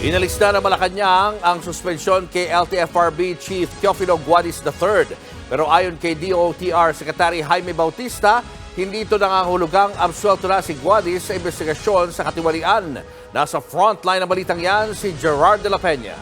Inalis na ng Malacanang ang suspensyon kay LTFRB Chief Teofilo Guadis III. Pero ayon kay DOTR Secretary Jaime Bautista, hindi ito nangangahulugang absuelto na si Guadis sa investigasyon sa katiwalian. Nasa frontline ng balitang yan si Gerard de la Peña.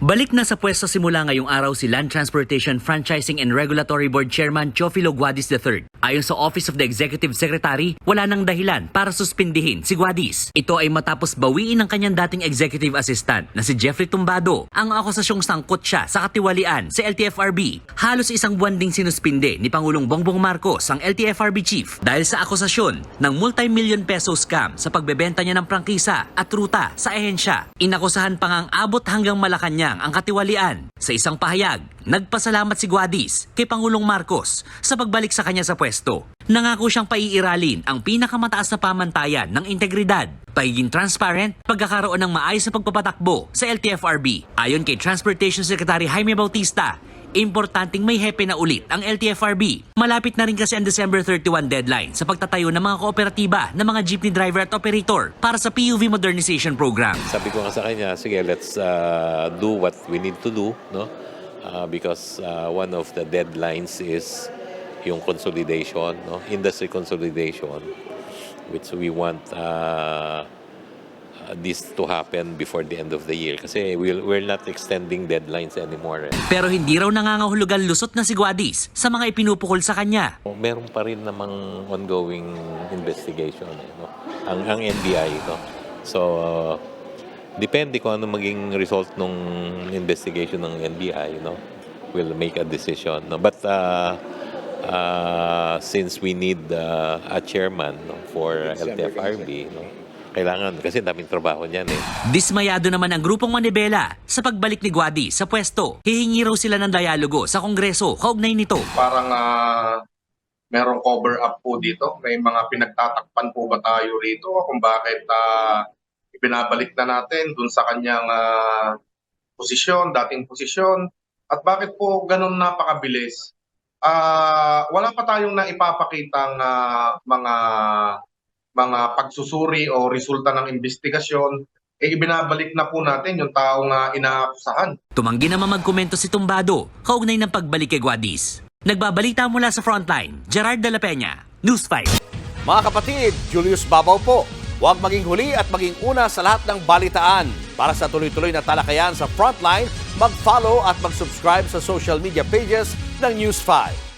Balik na sa pwesto simula ngayong araw si Land Transportation Franchising and Regulatory Board Chairman Teofilo Guadis III. Ayon sa Office of the Executive Secretary, wala nang dahilan para suspindihin si Guadis. Ito ay matapos bawiin ng kanyang dating executive assistant na si Jeffrey Tumbado ang akusasyong sangkot siya sa katiwalian sa LTFRB. Halos isang buwan ding sinuspinde ni Pangulong Bongbong Marcos ang LTFRB chief dahil sa akusasyon ng multi-million peso scam sa pagbebenta niya ng prangkisa at ruta sa ahensya. Inakusahan pa ngang abot hanggang Malacanang ang katiwalian. Sa isang pahayag, nagpasalamat si Guadis kay Pangulong Marcos sa pagbalik sa kanya sa pwesto. Nangako siyang paiiralin ang pinakamataas na pamantayan ng integridad, pagiging transparent, pagkakaroon ng maayos na pagpapatakbo sa LTFRB. Ayon kay Transportation Secretary Jaime Bautista, importanteng may hepe na ulit ang LTFRB. Malapit na rin kasi ang December 31 deadline sa pagtatayo ng mga kooperatiba ng mga jeepney driver at operator para sa PUV modernization program. Sabi ko nga sa kanya, sige, let's do what we need to do, no? Because one of the deadlines is yung consolidation, no? Industry consolidation, which we want this to happen before the end of the year kasi we're not extending deadlines anymore. Pero hindi raw nangangahulugan lusot na si Guadis sa mga ipinupukol sa kanya. Meron pa rin namang ongoing investigation, no? ang NBI, no? So depende kung ano maging result ng investigation ng NBI, no? We'll make a decision, no? But since we need a chairman, no, for LTFRB, no? Kailangan kasi daming trabaho niyan eh. Dismayado naman ang grupong Manibela sa pagbalik ni Guadis sa pwesto. Hihingi raw sila ng dialogo sa Kongreso kaugnay nito. Parang merong cover up po dito. May mga pinagtatakpan po ba tayo rito kung bakit ibinabalik na natin dun sa kanyang posisyon, dating posisyon. At bakit po ganun napakabilis? Wala pa tayong naipapakitang mga pagsusuri o resulta ng investigasyon, ibinabalik na po natin yung taong inaakusahan. Tumanggi naman magkomento si Tumbado kaugnay ng pagbalik kay Guadis. Nagbabalita mula sa frontline, Gerard de la Peña, News 5. Mga kapatid, Julius Babaw po. Huwag maging huli at maging una sa lahat ng balitaan. Para sa tuloy-tuloy na talakayan sa frontline, mag-follow at mag-subscribe sa social media pages ng News 5.